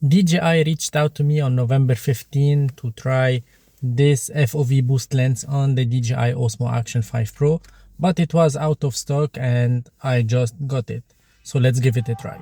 DJI reached out to me on November 15 to try this FOV boost lens on the DJI Osmo Action 5 Pro, but it was out of stock and I just got it. So let's give it a try.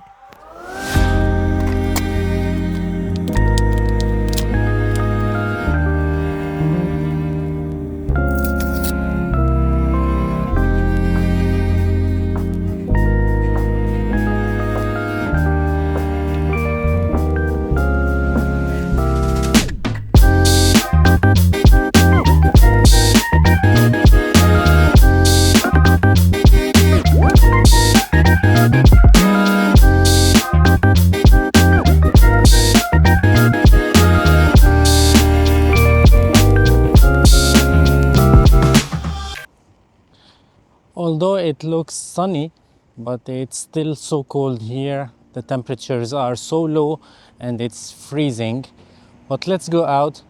Although it looks sunny, but it's still so cold here. The temperatures are so low and it's freezing. But let's go out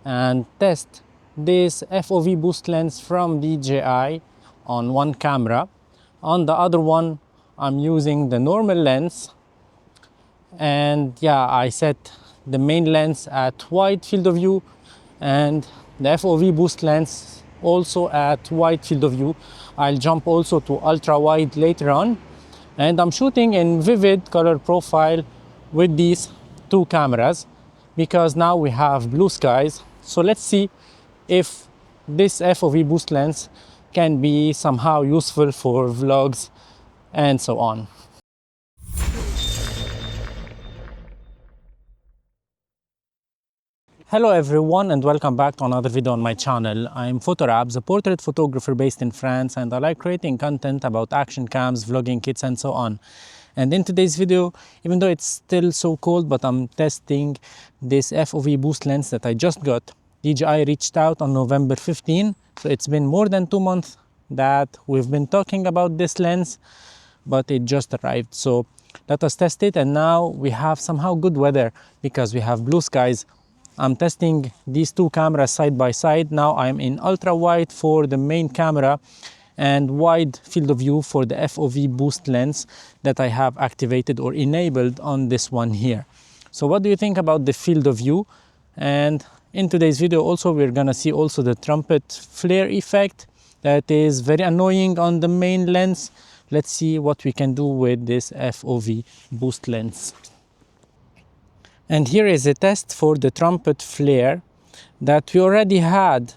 and test this FOV boost lens from DJI on one camera. On the other one, I'm using the normal lens. And yeah, I set the main lens at wide field of view and the FOV boost lens also at wide field of view. I'll jump also to ultra wide later on, and I'm shooting in vivid color profile with these two cameras because now we have blue skies. So let's see if this FOV boost lens can be somehow useful for vlogs and so on. Hello everyone and welcome back to another video on my channel. I'm Photorabs, a portrait photographer based in France, and I like creating content about action cams, vlogging kits and so on. And in today's video, even though it's still so cold, but I'm testing this FOV boost lens that I just got. DJI reached out on November 15, so it's been more than 2 months that we've been talking about this lens, but it just arrived. So let us test it, and now we have somehow good weather because we have blue skies. I'm testing these two cameras side by side. Now I'm in ultra wide for the main camera and wide field of view for the FOV boost lens that I have activated or enabled on this one here. So what do you think about the field of view? And in today's video also we're gonna see also the trumpet flare effect that is very annoying on the main lens. Let's see what we can do with this FOV boost lens. And here is a test for the trumpet flare that we already had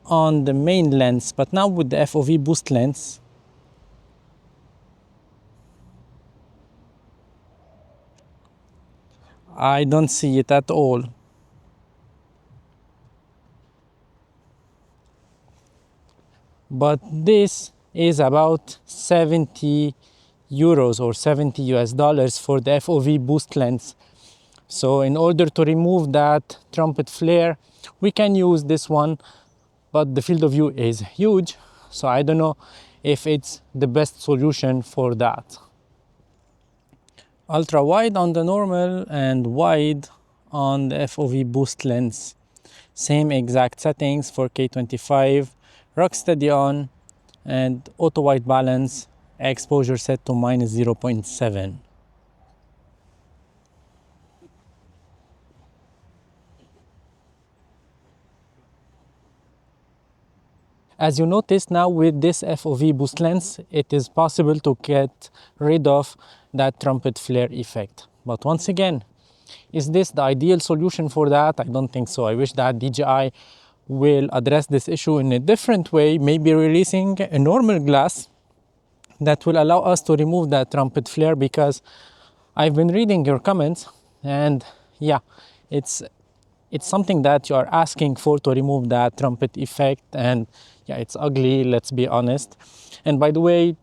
on the main lens, but now with the FOV boost lens. I don't see it at all. But this is about 70 euros or 70 US dollars for the FOV boost lens. So in order to remove that trumpet flare, we can use this one, but the field of view is huge. So I don't know if it's the best solution for that. Ultra wide on the normal and wide on the FOV boost lens. Same exact settings for K25, rock steady on, and auto white balance, exposure set to -0.7. As you notice now with this FOV boost lens, it is possible to get rid of that trumpet flare effect. But once again, is this the ideal solution for that? I don't think so. I wish that DJI will address this issue in a different way, maybe releasing a normal glass that will allow us to remove that trumpet flare, because I've been reading your comments and yeah, it's something that you are asking for, to remove that trumpet effect, and yeah, it's ugly, let's be honest. And by the way,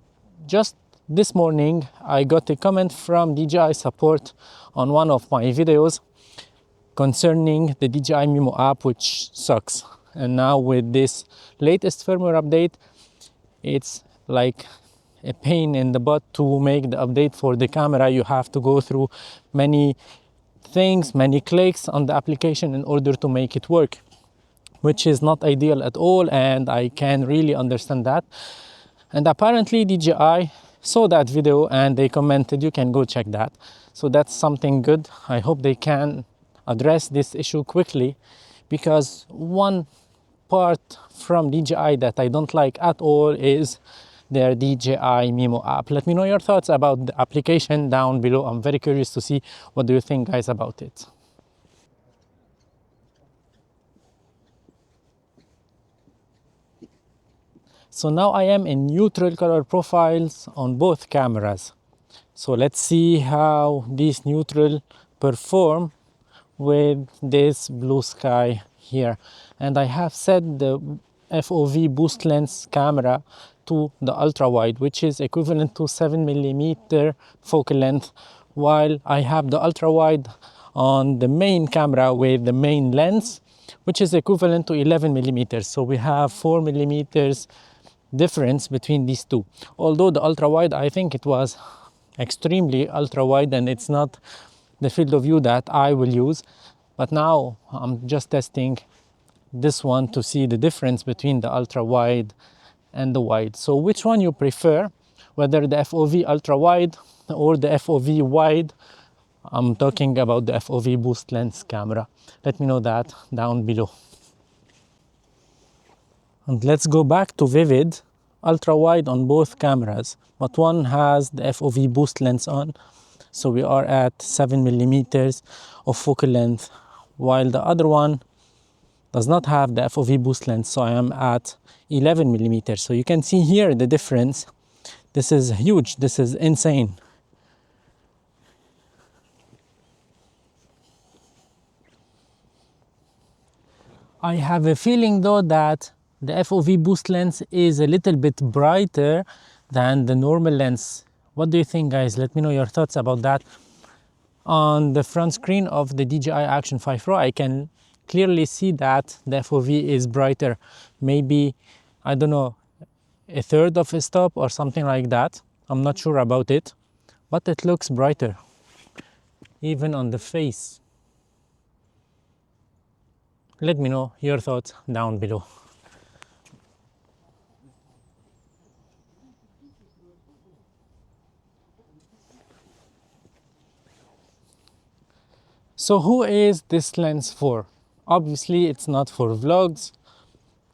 just this morning I got a comment from DJI support on one of my videos concerning the DJI Mimo app, which sucks. And now with this latest firmware update, it's like a pain in the butt to make the update for the camera. You have to go through many things, many clicks on the application in order to make it work, which is not ideal at all, and I can really understand that. And apparently DJI saw that video and they commented, you can go check that. So that's something good. I hope they can address this issue quickly, because one part from DJI that I don't like at all is their DJI Mimo app. Let me know your thoughts about the application down below. I'm very curious to see what do you think, guys, about it. So now I am in neutral color profiles on both cameras. So let's see how these neutral perform with this blue sky here. And I have set the FOV boost lens camera to the ultra wide, which is equivalent to 7mm focal length, while I have the ultra wide on the main camera with the main lens, which is equivalent to 11mm. So we have 4mm difference between these two. Although the ultra wide, I think it was extremely ultra wide and it's not the field of view that I will use. But now I'm just testing this one to see the difference between the ultra wide and the wide. So which one you prefer, whether the FOV ultra wide or the FOV wide? I'm talking about the FOV boost lens camera. Let me know that down below. And let's go back to vivid, ultra wide on both cameras, but one has the FOV boost lens on, so we are at 7mm of focal length, while the other one does not have the FOV boost lens, so I am at 11mm. So you can see here the difference. This is huge, this is insane. I have a feeling though that the FOV boost lens is a little bit brighter than the normal lens. What do you think, guys? Let me know your thoughts about that. On the front screen of the DJI Action 5 Pro, I can clearly see that the FOV is brighter. Maybe, I don't know, a third of a stop or something like that. I'm not sure about it, but it looks brighter, even on the face. Let me know your thoughts down below. So who is this lens for? Obviously, it's not for vlogs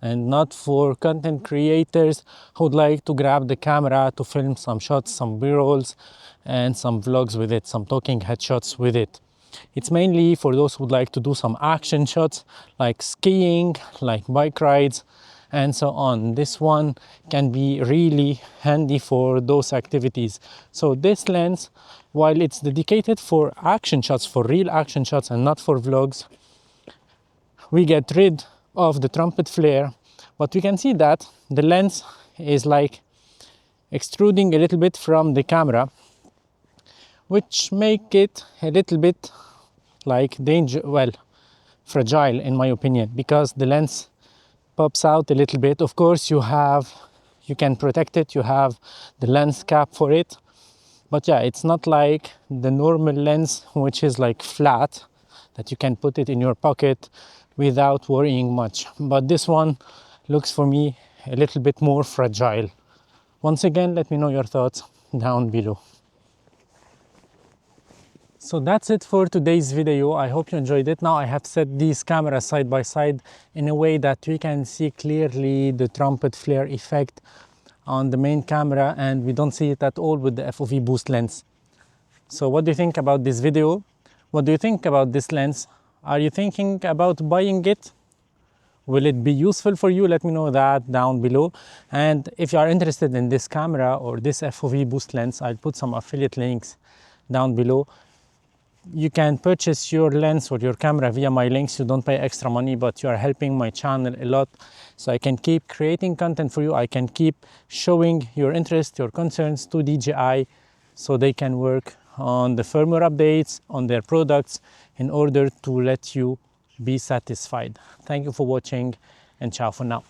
and not for content creators who would like to grab the camera to film some shots, some b-rolls and some vlogs with it, some talking headshots with it. It's mainly for those who would like to do some action shots like skiing, like bike rides and so on. This one can be really handy for those activities. So this lens, while it's dedicated for action shots, for real action shots and not for vlogs, we get rid of the trumpet flare, but we can see that the lens is like extruding a little bit from the camera, which make it a little bit like fragile in my opinion, because the lens pops out a little bit. Of course you can protect it, you have the lens cap for it, but yeah, it's not like the normal lens, which is like flat, that you can put it in your pocket without worrying much. But this one looks for me a little bit more fragile. Once again, let me know your thoughts down below. So that's it for today's video. I hope you enjoyed it. Now I have set these cameras side by side in a way that we can see clearly the trumpet flare effect on the main camera, and we don't see it at all with the FOV boost lens. So what do you think about this video? What do you think about this lens? Are you thinking about buying it? Will it be useful for you? Let me know that down below. And if you are interested in this camera or this FOV boost lens, I'll put some affiliate links down below. You can purchase your lens or your camera via my links. You don't pay extra money, but you are helping my channel a lot, so I can keep creating content for you. I can keep showing your interest, your concerns to DJI, so they can work on the firmware updates on their products in order to let you be satisfied. Thank you for watching, and ciao for now.